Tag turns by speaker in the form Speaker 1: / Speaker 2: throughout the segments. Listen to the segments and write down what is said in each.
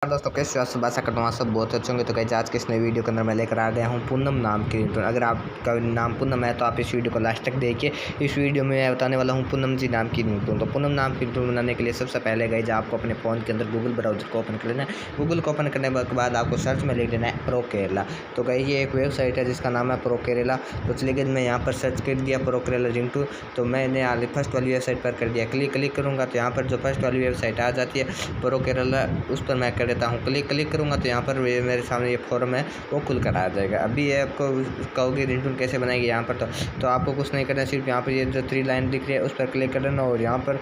Speaker 1: दोस्तों, कैसे हो? सुबह आशा करता हूँ आप सब बहुत अच्छे होंगे। तो गाइस आज के इस नई वीडियो के अंदर मैं लेकर आ गया हूँ पूनम नाम की रिंगटोन। अगर आपका नाम पूनम है तो आप इस वीडियो को लास्ट तक देखिए। इस वीडियो में मैं बताने वाला हूँ पूनम जी नाम की रिंगटोन। तो पूनम नाम की रिंगटोन बनाने के लिए सबसे पहले गाइस आपको अपने फ़ोन के अंदर गूगल ब्राउज़र को ओपन कर लेना है। गूगल को ओपन करने के बाद आपको सर्च में लिख देना है प्रो केरला। तो गाइस ये एक वेबसाइट है जिसका नाम है प्रो केरला। तो चलिए गाइस मैं यहाँ पर सर्च कर दिया प्रो केरला रिंगटोन। तो मैंने फर्स्ट वाली वेबसाइट पर कर दिया क्लिक करूँगा तो यहाँ पर जो फर्स्ट वाली वेबसाइट आ जाती है प्रो केरला, उस पर मैं कर देता हूँ क्लिक करूँगा तो यहाँ पर मेरे सामने ये फॉर्म है वो खुल कर आ जाएगा। अभी ये आपको कहोगे रिंगटोन कैसे बनाएगी यहाँ पर, तो आपको कुछ नहीं करना, सिर्फ यहाँ पर ये जो 3 लाइन दिख रही है उस पर क्लिक कर देना और यहाँ पर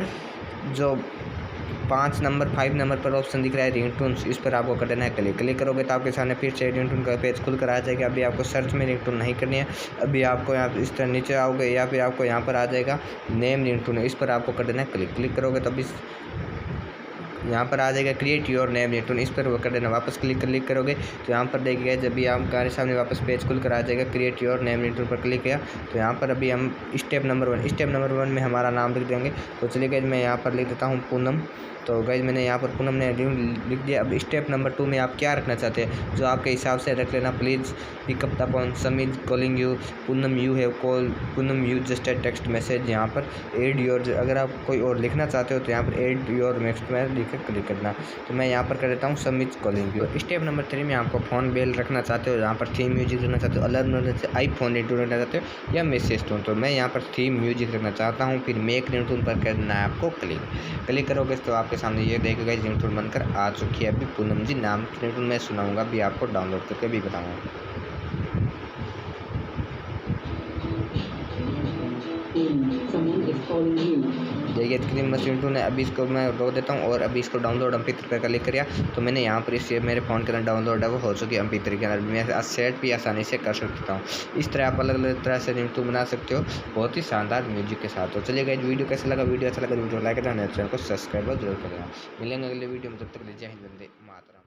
Speaker 1: जो 5 नंबर पर ऑप्शन दिख रहा है रिंगटोन्स, इस पर आपको कर देना है क्लिक करोगे तो आपके सामने फिर से रिंगटोन का पेज खुल कर आ जाएगा। अभी आपको सर्च में रिंगटोन नहीं करनी है, अभी आपको यहाँ इस तरह नीचे आओगे या फिर आपको यहाँ पर आ जाएगा नेम रिंगटोन, इस पर आपको कर देना है क्लिक करोगे तो अभी यहाँ पर आ जाएगा क्रिएट योर नेम रिंगटोन, इस पर वो कर देना। वापस क्लिक करोगे तो यहाँ पर देखिए जब भी आपके सामने वापस पेज खुल कर आ जाएगा क्रिएट योर नेम रिंगटोन पर क्लिक किया तो यहाँ पर अभी हम स्टेप नंबर वन में हमारा नाम लिख देंगे। तो चलिए गाइस मैं यहाँ पर लिख देता हूँ पूनम। तो गाइस मैंने यहाँ पर पूनम ने लिख दिया। अब स्टेप नंबर 2 में आप क्या रखना चाहते हैं जो आपके हिसाब से रख लेना। प्लीज़ पिकअप द फोन, समीज calling you, Poonam you have call, Poonam you just a text message. यहाँ पर एड योर, अगर आप कोई और लिखना चाहते हो तो यहाँ पर एड योर नेक्स्ट में लिख कर क्लिक करना। तो मैं यहाँ पर कर देता हूँ समीज कॉलिंग यू। स्टेप नंबर 3 में आपको फ़ोन बेल रखना चाहते हो, यहाँ पर थीम म्यूजिक रखना चाहते हो, अलार्म आईफोन रिंगटोन रखना चाहते हो या मैसेज टोन, तो मैं यहाँ पर थीम म्यूजिक रखना चाहता हूँ। फिर मेक रिंगटोन पर करना है आपको क्लिक करोगे तो आपके सामने ये देखिएगा रिंगटोन बनकर आ चुकी है। अभी पूनम जी नाम की रिंगटोन मैं सुनाऊंगा, अभी आपको डाउनलोड करके भी बताऊंगा। देखिए स्क्रीन में रिंगटोन है। अभी इसको मैं रोक देता हूँ और अभी इसको डाउनलोड MP3 पर क्लिक किया तो मैंने यहाँ पर इस मेरे फ़ोन के अंदर डाउनलोड है वो हो चुकी है MP3 के अंदर। मैं सेट भी आसानी से कर सकता हूँ। इस तरह आप अलग अलग तरह से रिंगटोन बना सकते हो बहुत ही शानदार म्यूजिक के साथ। तो चलिए गाइस वीडियो कैसा लगा, वीडियो अच्छा लगा वीडियो लाइक करना, चैनल को सब्सक्राइब जरूर करें। मिलेंगे अगले वीडियो में, तब तक जय हिंद, वंदे मातरम।